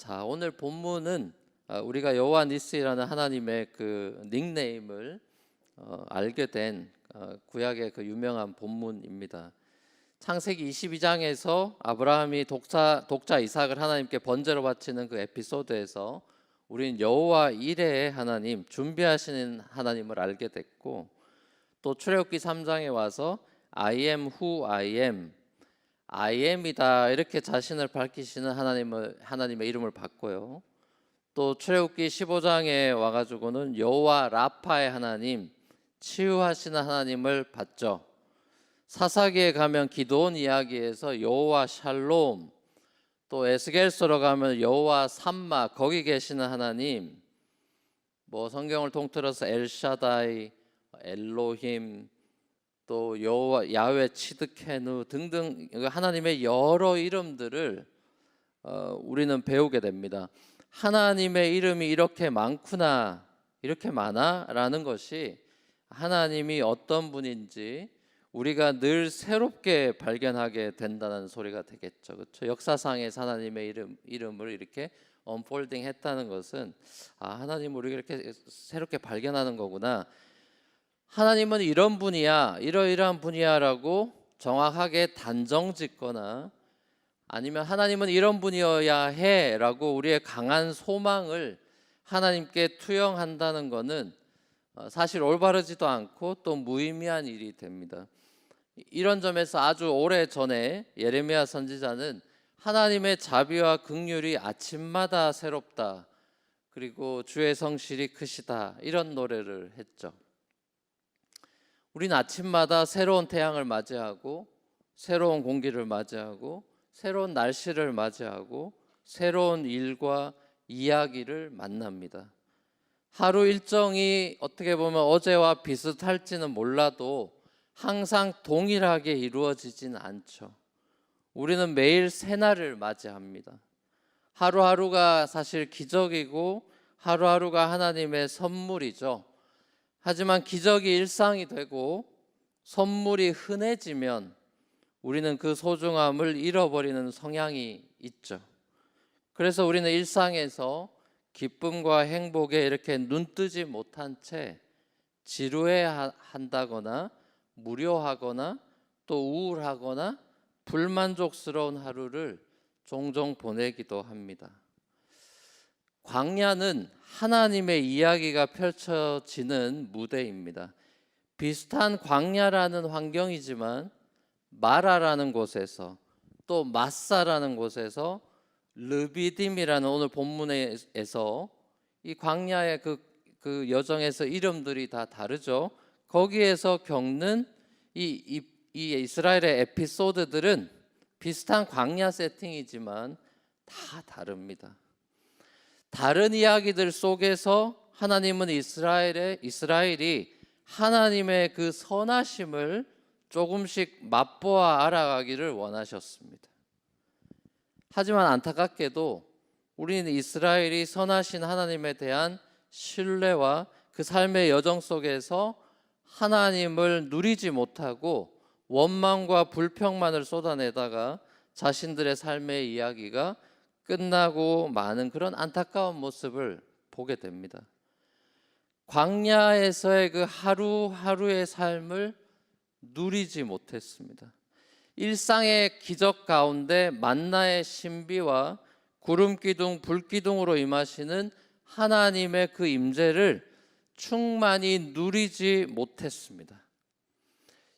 자, 오늘 본문은 우리가 여호와 니스라는 하나님의 그 닉네임을 알게 된 구약의 그 유명한 본문입니다. 창세기 22장에서 아브라함이 독자 이삭을 하나님께 번제로 바치는 그 에피소드에서 우리는 여호와 이레의 하나님, 준비하시는 하나님을 알게 됐고, 또 출애굽기 3장에 와서 I am who I am이다 이렇게 자신을 밝히시는 하나님의 이름을 받고요. 또 출애굽기 15장에 와가지고는 여호와 라파의 하나님, 치유하시는 하나님을 받죠. 사사기에 가면 기드온 이야기에서 여호와 샬롬, 또 에스겔서로 가면 여호와 삼마, 거기 계시는 하나님, 뭐 성경을 통틀어서 엘샤다이, 엘로힘, 또 여호와 야훼 치드케누 등등 하나님의 여러 이름들을 우리는 배우게 됩니다. 하나님의 이름이 이렇게 많구나, 이렇게 많아라는 것이 하나님이 어떤 분인지 우리가 늘 새롭게 발견하게 된다는 소리가 되겠죠. 그렇죠? 역사상의 하나님의 이름을 이렇게 언폴딩 했다는 것은 하나님 우리가 이렇게 새롭게 발견하는 거구나. 하나님은 이런 분이야, 이러이러한 분이야라고 정확하게 단정짓거나 아니면 하나님은 이런 분이어야 해라고 우리의 강한 소망을 하나님께 투영한다는 것은 사실 올바르지도 않고 또 무의미한 일이 됩니다. 이런 점에서 아주 오래 전에 예레미야 선지자는 하나님의 자비와 긍휼이 아침마다 새롭다, 그리고 주의 성실이 크시다, 이런 노래를 했죠. 우리는 아침마다 새로운 태양을 맞이하고 새로운 공기를 맞이하고 새로운 날씨를 맞이하고 새로운 일과 이야기를 만납니다. 하루 일정이 어떻게 보면 어제와 비슷할지는 몰라도 항상 동일하게 이루어지진 않죠. 우리는 매일 새날을 맞이합니다. 하루하루가 사실 기적이고 하루하루가 하나님의 선물이죠. 하지만 기적이 일상이 되고 선물이 흔해지면 우리는 그 소중함을 잃어버리는 성향이 있죠. 그래서 우리는 일상에서 기쁨과 행복에 이렇게 눈뜨지 못한 채 지루해한다거나 무료하거나 또 우울하거나 불만족스러운 하루를 종종 보내기도 합니다. 광야는 하나님의 이야기가 펼쳐지는 무대입니다. 비슷한 광야라는 환경이지만 마라라는 곳에서 또 마사라는 곳에서 르비딤이라는 오늘 본문에서 이 광야의 그 여정에서 이름들이 다 다르죠. 거기에서 겪는 이 이스라엘의 에피소드들은 비슷한 광야 세팅이지만 다 다릅니다. 다른 이야기들 속에서 하나님은 이스라엘이 하나님의 그 선하심을 조금씩 맛보아 알아가기를 원하셨습니다. 하지만 안타깝게도 우리는 이스라엘이 선하신 하나님에 대한 신뢰와 그 삶의 여정 속에서 하나님을 누리지 못하고 원망과 불평만을 쏟아내다가 자신들의 삶의 이야기가 끝나고 마는 그런 안타까운 모습을 보게 됩니다. 광야에서의 그 하루하루의 삶을 누리지 못했습니다. 일상의 기적 가운데 만나의 신비와 구름기둥, 불기둥으로 임하시는 하나님의 그 임재를 충만히 누리지 못했습니다.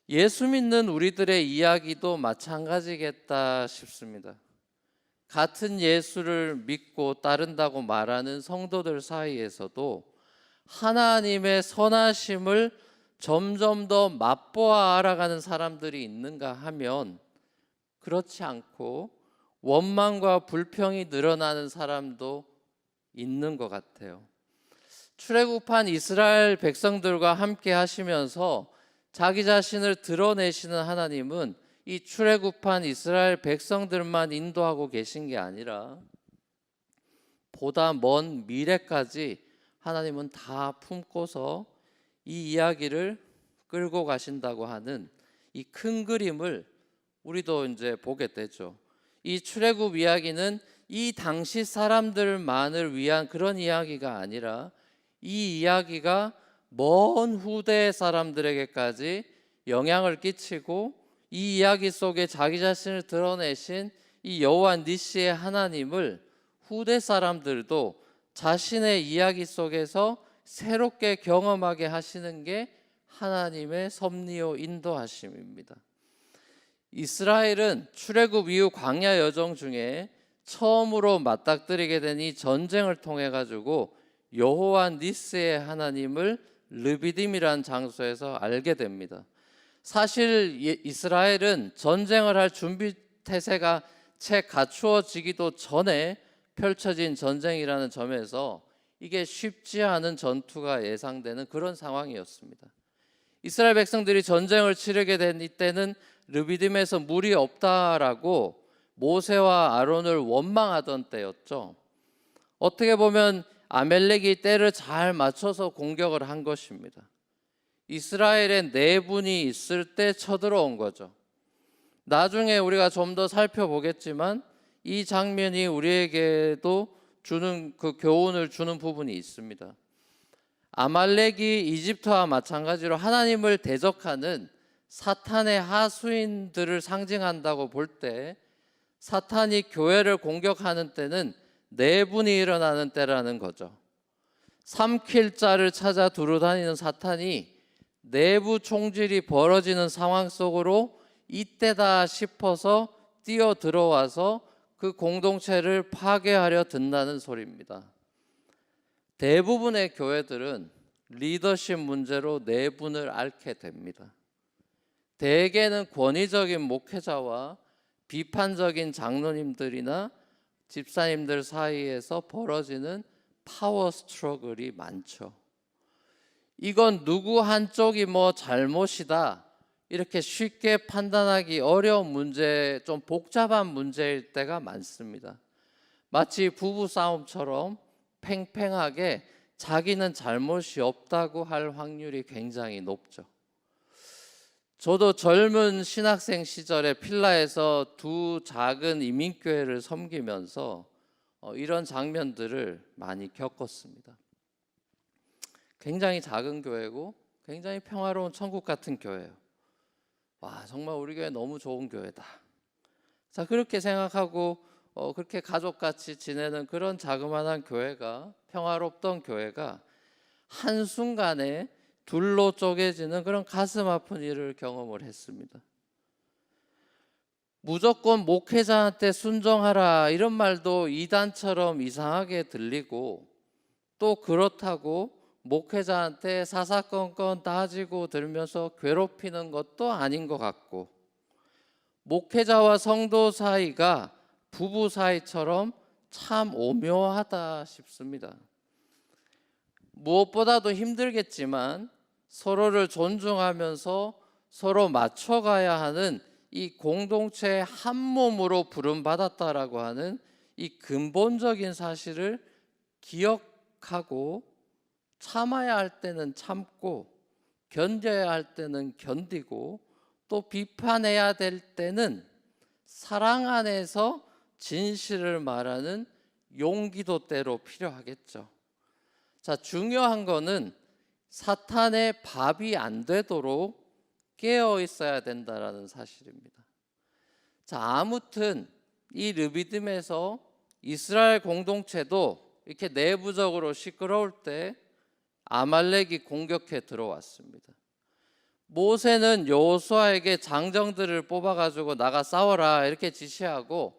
예수 믿는 우리들의 이야기도 마찬가지겠다 싶습니다. 같은 예수를 믿고 따른다고 말하는 성도들 사이에서도 하나님의 선하심을 점점 더 맛보아 알아가는 사람들이 있는가 하면 그렇지 않고 원망과 불평이 늘어나는 사람도 있는 것 같아요. 출애굽한 이스라엘 백성들과 함께 하시면서 자기 자신을 드러내시는 하나님은 이 출애굽한 이스라엘 백성들만 인도하고 계신 게 아니라 보다 먼 미래까지 하나님은 다 품고서 이 이야기를 끌고 가신다고 하는 이 큰 그림을 우리도 이제 보게 되죠. 이 출애굽 이야기는 이 당시 사람들만을 위한 그런 이야기가 아니라 이 이야기가 먼 후대 사람들에게까지 영향을 끼치고 이 이야기 속에 자기 자신을 드러내신 이 여호와 니시의 하나님을 후대 사람들도 자신의 이야기 속에서 새롭게 경험하게 하시는 게 하나님의 섭리요 인도하심입니다. 이스라엘은 출애굽 이후 광야 여정 중에 처음으로 맞닥뜨리게 된 이 전쟁을 통해 가지고 여호와 니스의 하나님을 르비딤이라는 장소에서 알게 됩니다. 사실 이스라엘은 전쟁을 할 준비 태세가 채 갖추어지기도 전에 펼쳐진 전쟁이라는 점에서 이게 쉽지 않은 전투가 예상되는 그런 상황이었습니다. 이스라엘 백성들이 전쟁을 치르게 된 이때는 르비딤에서 물이 없다라고 모세와 아론을 원망하던 때였죠. 어떻게 보면 아멜렉이 때를 잘 맞춰서 공격을 한 것입니다. 이스라엘의 내분이 있을 때 쳐들어온 거죠. 나중에 우리가 좀 더 살펴보겠지만 이 장면이 우리에게도 주는 그 교훈을 주는 부분이 있습니다. 아말렉이 이집트와 마찬가지로 하나님을 대적하는 사탄의 하수인들을 상징한다고 볼 때 사탄이 교회를 공격하는 때는 내분이 일어나는 때라는 거죠. 삼킬 자를 찾아 두루다니는 사탄이 내부 총질이 벌어지는 상황 속으로 이때다 싶어서 뛰어 들어와서 그 공동체를 파괴하려 든다는 소리입니다. 대부분의 교회들은 리더십 문제로 내분을 앓게 됩니다. 대개는 권위적인 목회자와 비판적인 장로님들이나 집사님들 사이에서 벌어지는 파워 스트러글이 많죠. 이건 누구 한쪽이 뭐 잘못이다 이렇게 쉽게 판단하기 어려운 문제, 좀 복잡한 문제일 때가 많습니다. 마치 부부 싸움처럼 팽팽하게 자기는 잘못이 없다고 할 확률이 굉장히 높죠. 저도 젊은 신학생 시절에 필라에서 두 작은 이민교회를 섬기면서 이런 장면들을 많이 겪었습니다. 굉장히 작은 교회고 굉장히 평화로운 천국 같은 교회예요. 와, 정말 우리 교회 너무 좋은 교회다. 자, 그렇게 생각하고 그렇게 가족같이 지내는 그런 자그마한 교회가, 평화롭던 교회가 한순간에 둘로 쪼개지는 그런 가슴 아픈 일을 경험을 했습니다. 무조건 목회자한테 순종하라 이런 말도 이단처럼 이상하게 들리고, 또 그렇다고 목회자한테 사사건건 따지고 들면서 괴롭히는 것도 아닌 것 같고, 목회자와 성도 사이가 부부 사이처럼 참 오묘하다 싶습니다. 무엇보다도 힘들겠지만 서로를 존중하면서 서로 맞춰가야 하는 이 공동체의 한 몸으로 부름받았다라고 하는 이 근본적인 사실을 기억하고 참아야 할 때는 참고 견뎌야 할 때는 견디고 또 비판해야 될 때는 사랑 안에서 진실을 말하는 용기도 때로 필요하겠죠. 자, 중요한 거는 사탄의 밥이 안 되도록 깨어 있어야 된다라는 사실입니다. 자, 아무튼 이 르비딤에서 이스라엘 공동체도 이렇게 내부적으로 시끄러울 때 아말렉이 공격해 들어왔습니다. 모세는 여호수아에게 장정들을 뽑아가지고 나가 싸워라 이렇게 지시하고,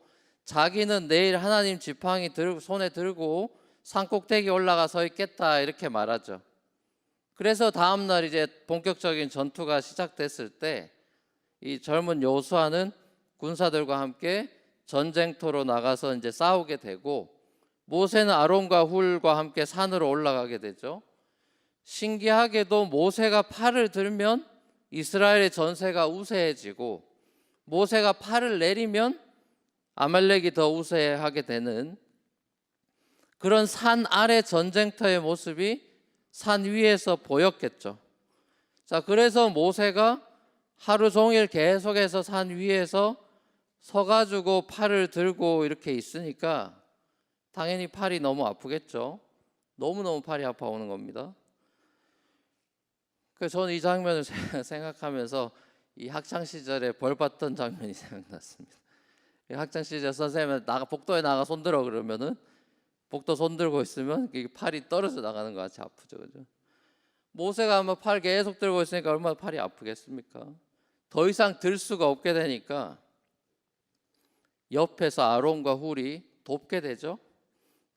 자기는 내일 하나님 지팡이 손에 들고 산꼭대기 올라가 서 있겠다 이렇게 말하죠. 그래서 다음날 이제 본격적인 전투가 시작됐을 때 이 젊은 여호수아는 군사들과 함께 전쟁터로 나가서 이제 싸우게 되고, 모세는 아론과 훌과 함께 산으로 올라가게 되죠. 신기하게도 모세가 팔을 들면 이스라엘의 전세가 우세해지고, 모세가 팔을 내리면 아말렉이 더 우세하게 되는 그런 산 아래 전쟁터의 모습이 산 위에서 보였겠죠. 자, 그래서 모세가 하루 종일 계속해서 산 위에서 서가지고 팔을 들고 이렇게 있으니까 당연히 팔이 너무 아프겠죠. 너무너무 팔이 아파오는 겁니다. 그래서 저는 이 장면을 생각하면서 이 학창 시절에 벌 받던 장면이 생각났습니다. 학창 시절 선생님은 복도에 나가 손들어 그러면은 복도 손들고 있으면 팔이 떨어져 나가는 것 같이 아프죠, 그죠? 모세가 아마 팔 계속 들고 있으니까 얼마나 팔이 아프겠습니까? 더 이상 들 수가 없게 되니까 옆에서 아론과 훌이 돕게 되죠.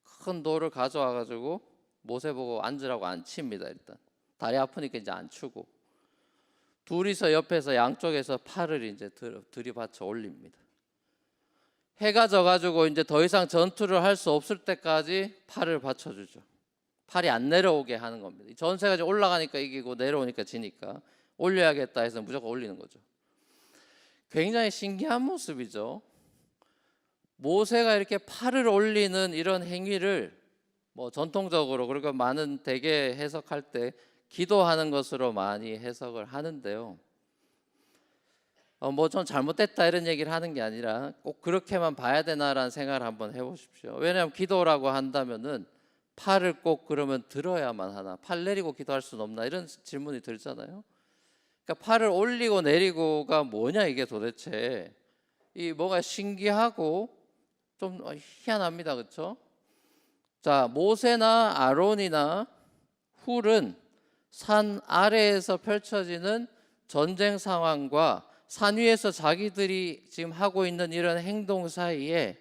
큰 돌을 가져와 가지고 모세 보고 앉으라고 앉힙니다. 일단 다리 아프니까 이제 안 추고 둘이서 옆에서 양쪽에서 팔을 이제 들이받쳐 올립니다. 해가 져가지고 이제 더 이상 전투를 할 수 없을 때까지 팔을 받쳐주죠. 팔이 안 내려오게 하는 겁니다. 전세가 이제 올라가니까 이기고 내려오니까 지니까 올려야겠다 해서 무조건 올리는 거죠. 굉장히 신기한 모습이죠. 모세가 이렇게 팔을 올리는 이런 행위를 뭐 전통적으로 그리고 많은 대개 해석할 때 기도하는 것으로 많이 해석을 하는데요. 뭐 좀 잘못됐다 이런 얘기를 하는 게 아니라 꼭 그렇게만 봐야 되나라는 생각을 한번 해보십시오. 왜냐하면 기도라고 한다면은 팔을 꼭 그러면 들어야만 하나, 팔 내리고 기도할 수는 없나 이런 질문이 들잖아요. 그러니까 팔을 올리고 내리고가 뭐냐 이게 도대체 이 뭐가 신기하고 좀 희한합니다, 그렇죠? 자, 모세나 아론이나 훌은 산 아래에서 펼쳐지는 전쟁 상황과 산 위에서 자기들이 지금 하고 있는 이런 행동 사이에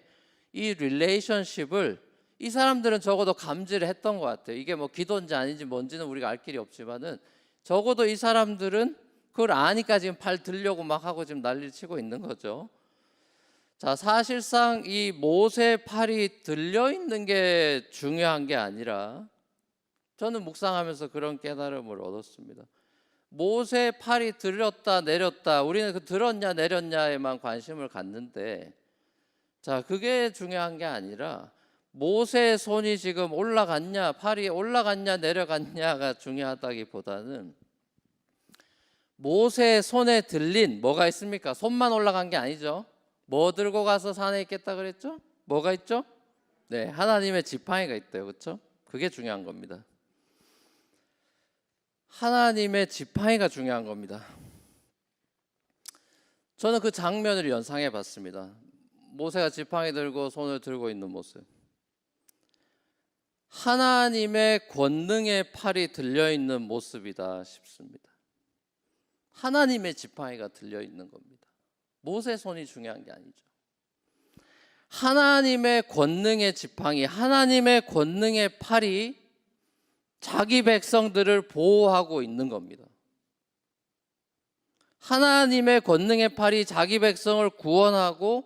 이 릴레이션십을 이 사람들은 적어도 감지를 했던 것 같아요. 이게 뭐 기도인지 아닌지 뭔지는 우리가 알 길이 없지만은 적어도 이 사람들은 그걸 아니까 지금 팔 들려고 막 하고 지금 난리를 치고 있는 거죠. 자, 사실상 이 모세 팔이 들려 있는 게 중요한 게 아니라 저는 묵상하면서 그런 깨달음을 얻었습니다. 모세 팔이 들렸다 내렸다 우리는 그 들었냐 내렸냐에만 관심을 갖는데 자, 그게 중요한 게 아니라 모세의 손이 지금 올라갔냐 팔이 올라갔냐 내려갔냐가 중요하다기보다는 모세의 손에 들린 뭐가 있습니까? 손만 올라간 게 아니죠. 뭐 들고 가서 산에 있겠다 그랬죠? 뭐가 있죠? 네, 하나님의 지팡이가 있대요. 그렇죠? 그게 중요한 겁니다. 하나님의 지팡이가 중요한 겁니다. 저는 그 장면을 연상해 봤습니다. 모세가 지팡이 들고 손을 들고 있는 모습. 하나님의 권능의 팔이 들려 있는 모습이다 싶습니다. 하나님의 지팡이가 들려 있는 겁니다. 모세 손이 중요한 게 아니죠. 하나님의 권능의 지팡이, 하나님의 권능의 팔이 자기 백성들을 보호하고 있는 겁니다. 하나님의 권능의 팔이 자기 백성을 구원하고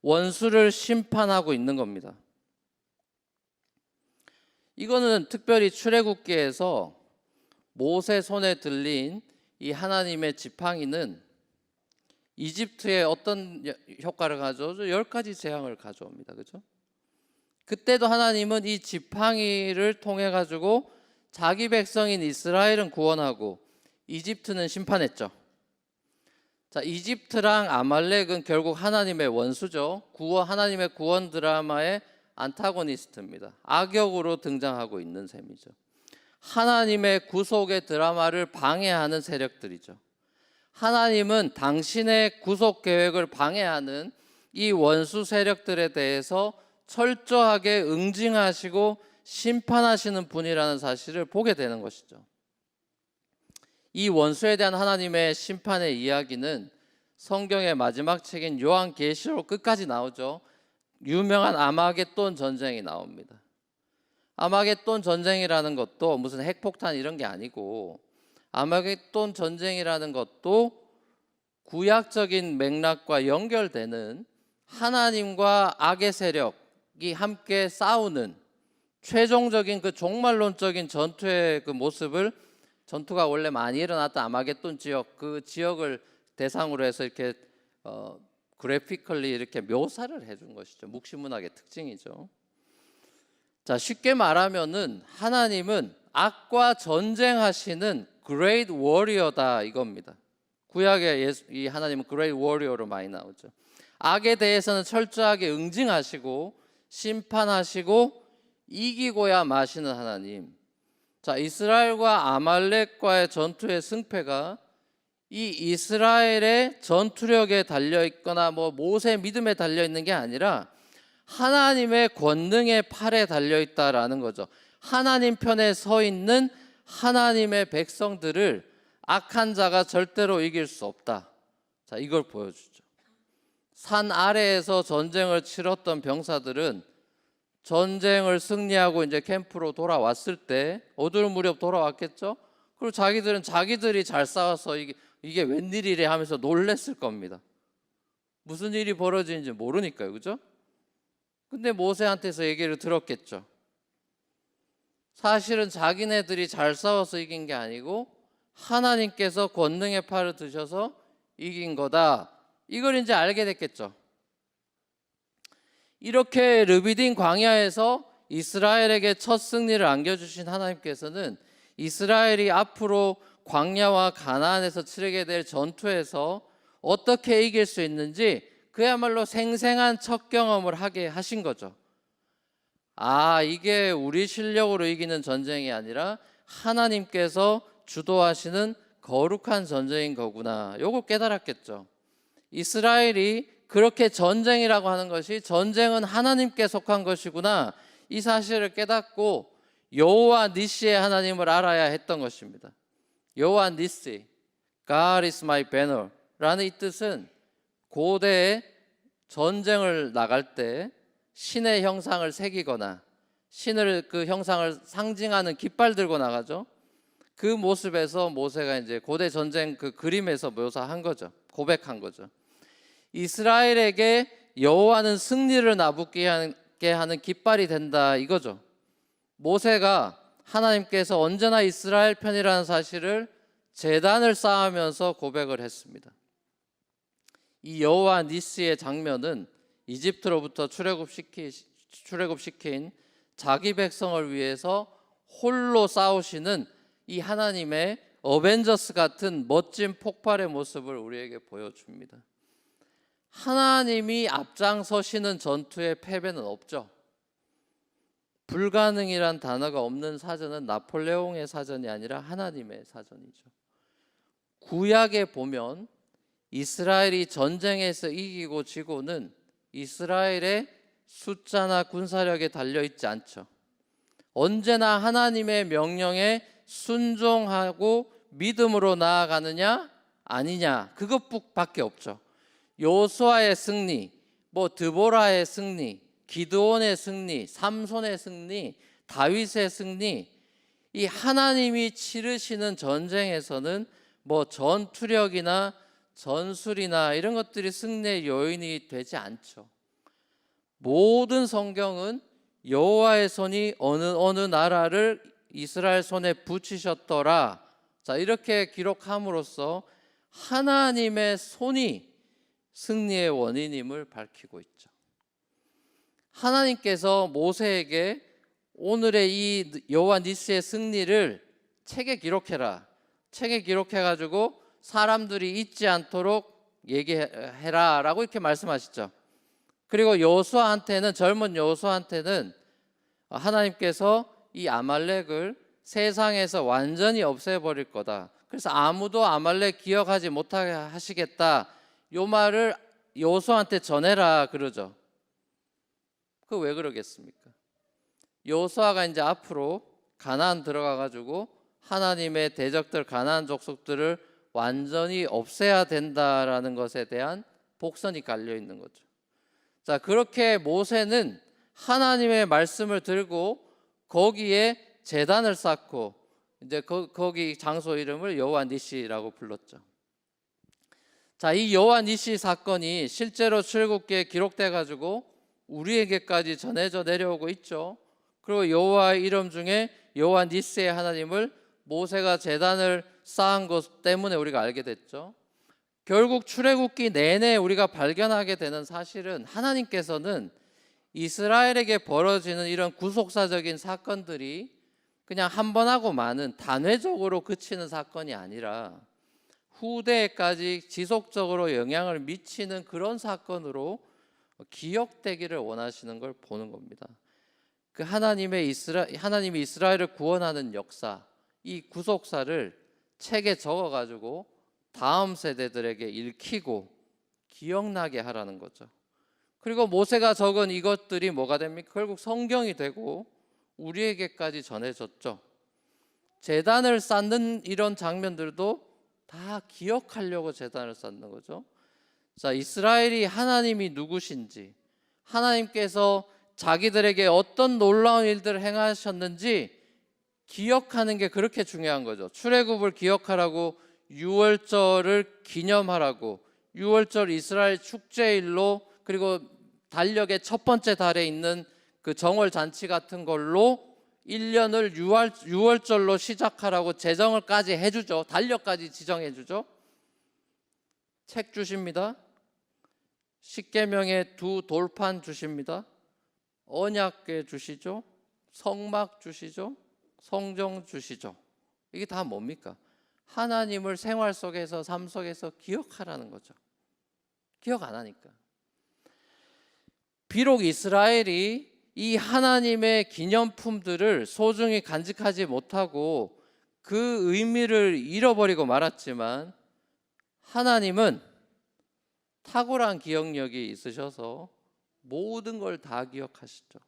원수를 심판하고 있는 겁니다. 이거는 특별히 출애굽기에서 모세 손에 들린 이 하나님의 지팡이는 이집트에 어떤 효과를 가져오죠? 10가지 재앙을 가져옵니다. 그죠? 그때도 하나님은 이 지팡이를 통해 가지고 자기 백성인 이스라엘은 구원하고 이집트는 심판했죠. 자, 이집트랑 아말렉은 결국 하나님의 원수죠. 하나님의 구원 드라마의 안타고니스트입니다. 악역으로 등장하고 있는 셈이죠. 하나님의 구속의 드라마를 방해하는 세력들이죠. 하나님은 당신의 구속 계획을 방해하는 이 원수 세력들에 대해서 철저하게 응징하시고 심판하시는 분이라는 사실을 보게 되는 것이죠. 이 원수에 대한 하나님의 심판의 이야기는 성경의 마지막 책인 요한계시록 끝까지 나오죠. 유명한 아마겟돈 전쟁이 나옵니다. 아마겟돈 전쟁이라는 것도 무슨 핵폭탄 이런 게 아니고 아마겟돈 전쟁이라는 것도 구약적인 맥락과 연결되는 하나님과 악의 세력이 함께 싸우는 최종적인 그 종말론적인 전투의 그 모습을 전투가 원래 많이 일어났던 아마겟돈 지역 그 지역을 대상으로 해서 이렇게 그래피컬리 이렇게 묘사를 해준 것이죠. 묵시문학의 특징이죠. 자, 쉽게 말하면은 하나님은 악과 전쟁하시는 Great Warrior다 이겁니다. 구약에 이 하나님은 Great Warrior로 많이 나오죠. 악에 대해서는 철저하게 응징하시고 심판하시고 이기고야 마시는 하나님. 자, 이스라엘과 아말렉과의 전투의 승패가 이 이스라엘의 전투력에 달려 있거나 모세의 믿음에 달려 있는 게 아니라 하나님의 권능의 팔에 달려 있다라는 거죠. 하나님 편에 서 있는 하나님의 백성들을 악한 자가 절대로 이길 수 없다. 자, 이걸 보여주죠. 산 아래에서 전쟁을 치렀던 병사들은 전쟁을 승리하고 이제 캠프로 돌아왔을 때 어두운 무렵 돌아왔겠죠. 그리고 자기들은 자기들이 잘 싸워서 이게 웬일이래 하면서 놀랬을 겁니다. 무슨 일이 벌어지는지 모르니까요, 그죠? 근데 모세한테서 얘기를 들었겠죠. 사실은 자기네들이 잘 싸워서 이긴 게 아니고 하나님께서 권능의 팔을 드셔서 이긴 거다. 이걸 이제 알게 됐겠죠. 이렇게 르비딘 광야에서 이스라엘에게 첫 승리를 안겨주신 하나님께서는 이스라엘이 앞으로 광야와 가나안에서 치르게 될 전투에서 어떻게 이길 수 있는지 그야말로 생생한 첫 경험을 하게 하신 거죠. 아, 이게 우리 실력으로 이기는 전쟁이 아니라 하나님께서 주도하시는 거룩한 전쟁인 거구나. 요걸 깨달았겠죠. 이스라엘이 그렇게 전쟁이라고 하는 것이 전쟁은 하나님께 속한 것이구나. 이 사실을 깨닫고 여호와 니시의 하나님을 알아야 했던 것입니다. 여호와 니시, God is my banner 라는 이 뜻은 고대에 전쟁을 나갈 때 신의 형상을 새기거나 신을 그 형상을 상징하는 깃발 들고 나가죠. 그 모습에서 모세가 이제 고대 전쟁 그 그림에서 묘사한 거죠. 고백한 거죠. 이스라엘에게 여호와는 승리를 나붙게 하는 깃발이 된다 이거죠. 모세가 하나님께서 언제나 이스라엘 편이라는 사실을 제단을 쌓으면서 고백을 했습니다. 이 여호와 니스의 장면은 이집트로부터 출애굽시킨 자기 백성을 위해서 홀로 싸우시는 이 하나님의 어벤져스 같은 멋진 폭발의 모습을 우리에게 보여줍니다. 하나님이 앞장서시는 전투의 패배는 없죠. 불가능이란 단어가 없는 사전은 나폴레옹의 사전이 아니라 하나님의 사전이죠. 구약에 보면 이스라엘이 전쟁에서 이기고 지고는 이스라엘의 숫자나 군사력에 달려있지 않죠. 언제나 하나님의 명령에 순종하고 믿음으로 나아가느냐 아니냐 그것밖에 없죠. 요수아의 승리, 드보라의 승리, 기드온의 승리, 삼손의 승리, 다윗의 승리, 이 하나님이 치르시는 전쟁에서는 전투력이나 전술이나 이런 것들이 승리의 요인이 되지 않죠. 모든 성경은 여호와의 손이 어느 나라를 이스라엘 손에 붙이셨더라. 자, 이렇게 기록함으로써 하나님의 손이 승리의 원인임을 밝히고 있죠. 하나님께서 모세에게 오늘의 이 여호와 니스의 승리를 책에 기록해라. 책에 기록해가지고 사람들이 잊지 않도록 얘기해라 라고 이렇게 말씀하시죠. 그리고 여호수아한테는, 젊은 여호수아한테는 하나님께서 이 아말렉을 세상에서 완전히 없애버릴 거다. 그래서 아무도 아말렉 기억하지 못하게 하시겠다. 요 말을 여호수아한테 전해라 그러죠. 그 왜 그러겠습니까? 여호수아가 이제 앞으로 가나안 들어가 가지고 하나님의 대적들 가나안 족속들을 완전히 없애야 된다라는 것에 대한 복선이 깔려 있는 거죠. 자, 그렇게 모세는 하나님의 말씀을 들고 거기에 제단을 쌓고 이제 거기 장소 이름을 여호와 니시라고 불렀죠. 자, 이 여호와 니시 사건이 실제로 출애굽기에 기록돼 가지고 우리에게까지 전해져 내려오고 있죠. 그리고 여호와의 이름 중에 여호와 니스의 하나님을 모세가 제단을 쌓은 것 때문에 우리가 알게 됐죠. 결국 출애굽기 내내 우리가 발견하게 되는 사실은 하나님께서는 이스라엘에게 벌어지는 이런 구속사적인 사건들이 그냥 한 번 하고 마는 단회적으로 그치는 사건이 아니라 후대에까지 지속적으로 영향을 미치는 그런 사건으로 기억되기를 원하시는 걸 보는 겁니다. 그 하나님이 이스라엘을 구원하는 역사, 이 구속사를 책에 적어가지고 다음 세대들에게 읽히고 기억나게 하라는 거죠. 그리고 모세가 적은 이것들이 뭐가 됩니까? 결국 성경이 되고 우리에게까지 전해졌죠. 제단을 쌓는 이런 장면들도 다 기억하려고 제단을 쌓는 거죠. 자, 이스라엘이 하나님이 누구신지, 하나님께서 자기들에게 어떤 놀라운 일들을 행하셨는지 기억하는 게 그렇게 중요한 거죠. 출애굽을 기억하라고, 유월절을 기념하라고, 유월절 이스라엘 축제일로, 그리고 달력의 첫 번째 달에 있는 그 정월 잔치 같은 걸로 1년을 유월절로 시작하라고 제정을까지 해주죠. 달력까지 지정해주죠. 책 주십니다. 십계명의 두 돌판 주십니다. 언약궤 주시죠. 성막 주시죠. 성경 주시죠. 이게 다 뭡니까? 하나님을 생활 속에서, 삶 속에서 기억하라는 거죠. 기억 안 하니까. 비록 이스라엘이 이 하나님의 기념품들을 소중히 간직하지 못하고 그 의미를 잃어버리고 말았지만, 하나님은 탁월한 기억력이 있으셔서 모든 걸 다 기억하시죠.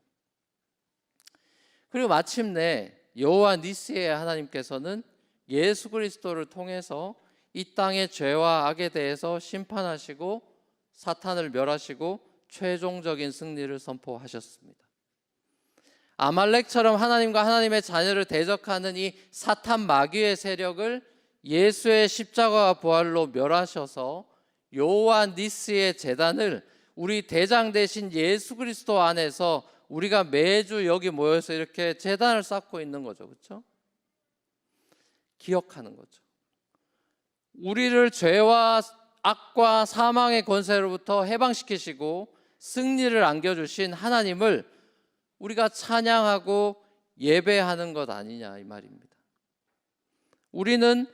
그리고 마침내 여호와 니스의 하나님께서는 예수 그리스도를 통해서 이 땅의 죄와 악에 대해서 심판하시고 사탄을 멸하시고 최종적인 승리를 선포하셨습니다. 아말렉처럼 하나님과 하나님의 자녀를 대적하는 이 사탄 마귀의 세력을 예수의 십자가와 부활로 멸하셔서 여호와 니스의 제단을 우리 대장 되신 예수 그리스도 안에서 우리가 매주 여기 모여서 이렇게 제단을 쌓고 있는 거죠. 그렇죠? 기억하는 거죠. 우리를 죄와 악과 사망의 권세로부터 해방시키시고 승리를 안겨주신 하나님을 우리가 찬양하고 예배하는 것 아니냐, 이 말입니다. 우리는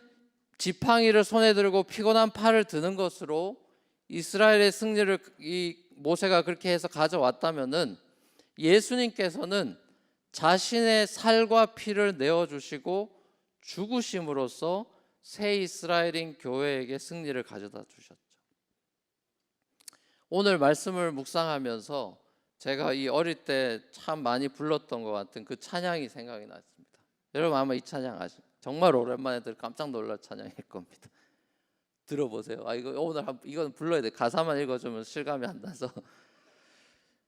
지팡이를 손에 들고 피곤한 팔을 드는 것으로 이스라엘의 승리를 이 모세가 그렇게 해서 가져왔다면은, 예수님께서는 자신의 살과 피를 내어주시고 죽으심으로써 새 이스라엘인 교회에게 승리를 가져다 주셨죠. 오늘 말씀을 묵상하면서 제가 이 어릴 때 참 많이 불렀던 것 같은 그 찬양이 생각이 났습니다. 여러분 아마 이 찬양 아시죠? 정말 오랜만에 들어 깜짝 놀랄 찬양일 겁니다. 들어보세요. 이거 오늘 이건 불러야 돼. 가사만 읽어주면 실감이 안 나서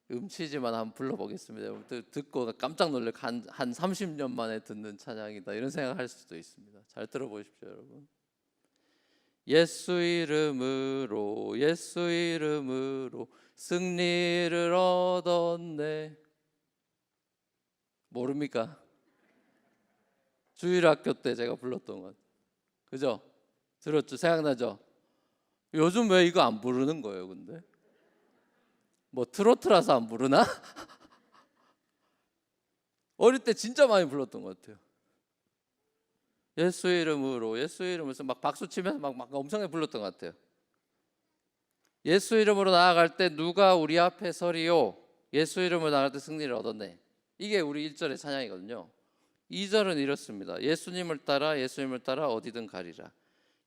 음치지만 한번 불러보겠습니다. 여러분 듣고 깜짝 놀랄 한 30년 만에 듣는 찬양이다 이런 생각할 수도 있습니다. 잘 들어보십시오, 여러분. 예수 이름으로 예수 이름으로 승리를 얻었네. 모릅니까? 주일학교 때 제가 불렀던 것, 그죠? 들었죠? 생각나죠? 요즘 왜 이거 안 부르는 거예요? 근데 뭐 트로트라서 안 부르나? 어릴 때 진짜 많이 불렀던 것 같아요. 예수 이름으로 예수 이름으로 막 박수 치면서 막 엄청나게 불렀던 것 같아요. 예수 이름으로 나아갈 때 누가 우리 앞에 서리요? 예수 이름으로 나아갈 때 승리를 얻었네. 이게 우리 1절의 찬양이거든요. 2절은 이렇습니다. 예수님을 따라 어디든 가리라.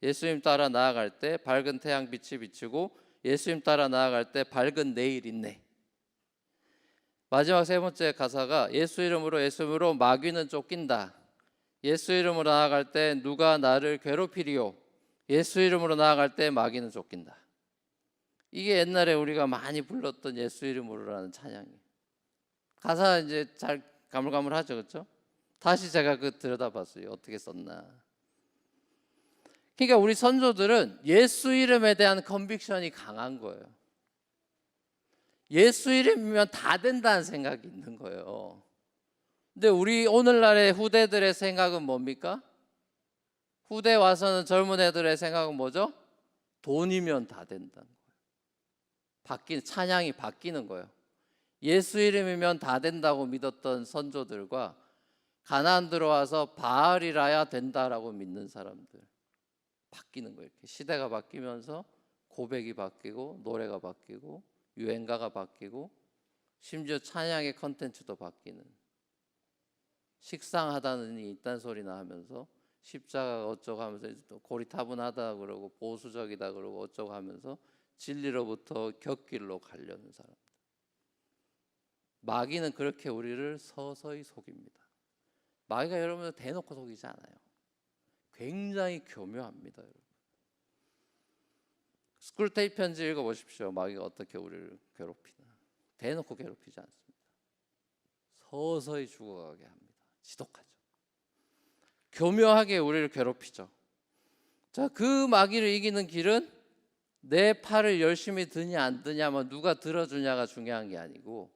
예수님 따라 나아갈 때 밝은 태양빛이 비치고 예수님 따라 나아갈 때 밝은 내일 있네. 마지막 세 번째 가사가 예수 이름으로 마귀는 쫓긴다. 예수 이름으로 나아갈 때 누가 나를 괴롭히리요? 예수 이름으로 나아갈 때 마귀는 쫓긴다. 이게 옛날에 우리가 많이 불렀던 예수 이름으로라는 찬양이에요. 가사 이제 잘 가물가물하죠, 그렇죠? 다시 제가 들여다봤어요. 어떻게 썼나. 그러니까 우리 선조들은 예수 이름에 대한 컨빅션이 강한 거예요. 예수 이름이면 다 된다는 생각이 있는 거예요. 근데 우리 오늘날의 후대들의 생각은 뭡니까? 후대 와서는 젊은 애들의 생각은 뭐죠? 돈이면 다 된다는 거예요. 찬양이 바뀌는 거예요. 예수 이름이면 다 된다고 믿었던 선조들과 가나안 들어와서 바알이라야 된다라고 믿는 사람들. 바뀌는 거예요. 이렇게 시대가 바뀌면서 고백이 바뀌고 노래가 바뀌고 유행가가 바뀌고 심지어 찬양의 컨텐츠도 바뀌는, 식상하다느니 이딴 소리나 하면서 십자가가 어쩌고 하면서 또 고리타분하다 그러고 보수적이다 그러고 어쩌고 하면서 진리로부터 곁길로 가려는 사람. 마귀는 그렇게 우리를 서서히 속입니다. 마귀가 여러분을 대놓고 속이지 않아요. 굉장히 교묘합니다. 여러분. 스쿨테이프 편지 읽어보십시오. 마귀가 어떻게 우리를 괴롭히나. 대놓고 괴롭히지 않습니다. 서서히 죽어가게 합니다. 지독하죠. 교묘하게 우리를 괴롭히죠. 자, 그 마귀를 이기는 길은 내 팔을 열심히 드냐 안 드냐, 뭐 누가 들어주냐가 중요한 게 아니고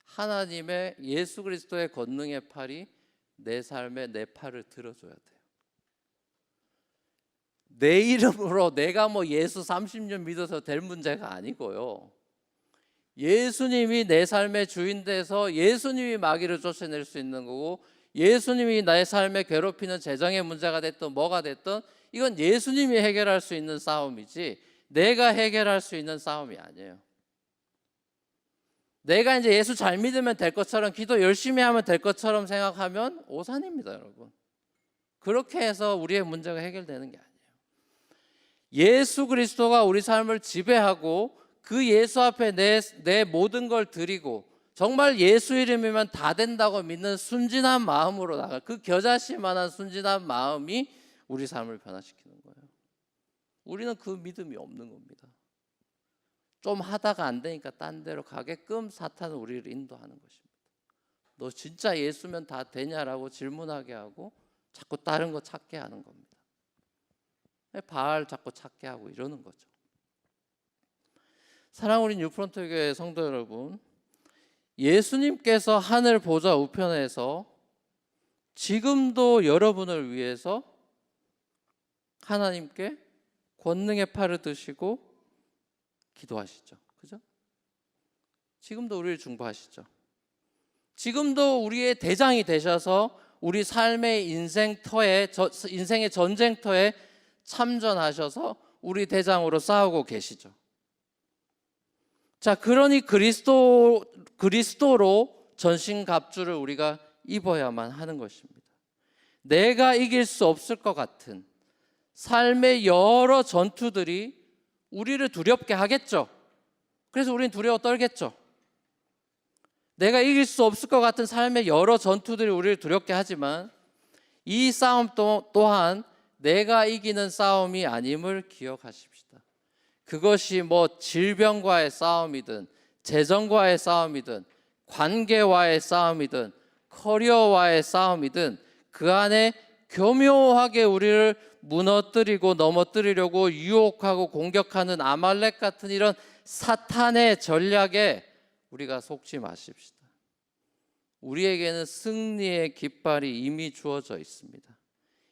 하나님의 예수 그리스도의 권능의 팔이 내 삶에 내 팔을 들어줘야 돼요. 내 이름으로 내가 뭐 예수 30년 믿어서 될 문제가 아니고요. 예수님이 내 삶의 주인 돼서 예수님이 마귀를 쫓아낼 수 있는 거고, 예수님이 나의 삶에 괴롭히는 재정의 문제가 됐든 뭐가 됐든 이건 예수님이 해결할 수 있는 싸움이지 내가 해결할 수 있는 싸움이 아니에요. 내가 이제 예수 잘 믿으면 될 것처럼, 기도 열심히 하면 될 것처럼 생각하면 오산입니다, 여러분. 그렇게 해서 우리의 문제가 해결되는 게 아니에요. 예수 그리스도가 우리 삶을 지배하고 그 예수 앞에 내 모든 걸 드리고 정말 예수 이름이면 다 된다고 믿는 순진한 마음으로 나갈, 그 겨자씨만한 순진한 마음이 우리 삶을 변화시키는 거예요. 우리는 그 믿음이 없는 겁니다. 좀 하다가 안 되니까 딴 데로 가게끔 사탄은 우리를 인도하는 것입니다. 너 진짜 예수면 다 되냐라고 질문하게 하고 자꾸 다른 거 찾게 하는 겁니다. 바알 자꾸 찾게 하고 이러는 거죠. 사랑하는 우리 뉴프런트 교회 성도 여러분, 예수님께서 하늘 보좌 우편에서 지금도 여러분을 위해서 하나님께 권능의 팔을 드시고 기도하시죠. 그죠? 지금도 우리를 중보하시죠. 지금도 우리의 대장이 되셔서 우리 삶의 인생의 전쟁터에 참전하셔서 우리 대장으로 싸우고 계시죠. 자, 그러니 그리스도로 전신갑주를 우리가 입어야만 하는 것입니다. 내가 이길 수 없을 것 같은 삶의 여러 전투들이 우리를 두렵게 하겠죠. 그래서 우리는 두려워 떨겠죠. 내가 이길 수 없을 것 같은 삶의 여러 전투들이 우리를 두렵게 하지만 이 싸움 또한 내가 이기는 싸움이 아님을 기억하십시다. 그것이 뭐 질병과의 싸움이든 재정과의 싸움이든 관계와의 싸움이든 커리어와의 싸움이든 그 안에 교묘하게 우리를 무너뜨리고 넘어뜨리려고 유혹하고 공격하는 아말렉 같은 이런 사탄의 전략에 우리가 속지 마십시다. 우리에게는 승리의 깃발이 이미 주어져 있습니다.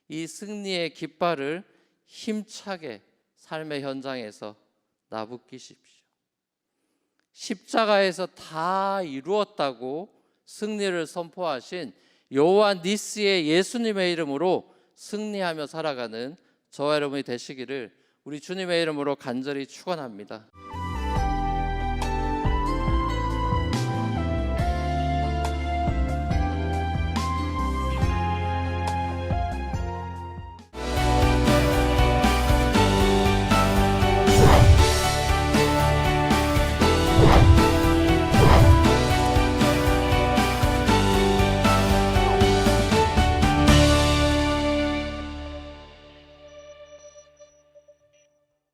이 승리의 깃발을 힘차게 삶의 현장에서 나부끼십시오. 십자가에서 다 이루었다고 승리를 선포하신 요한 니스의 예수님의 이름으로 승리하며 살아가는 저와 여러분이 되시기를 우리 주님의 이름으로 간절히 축원합니다.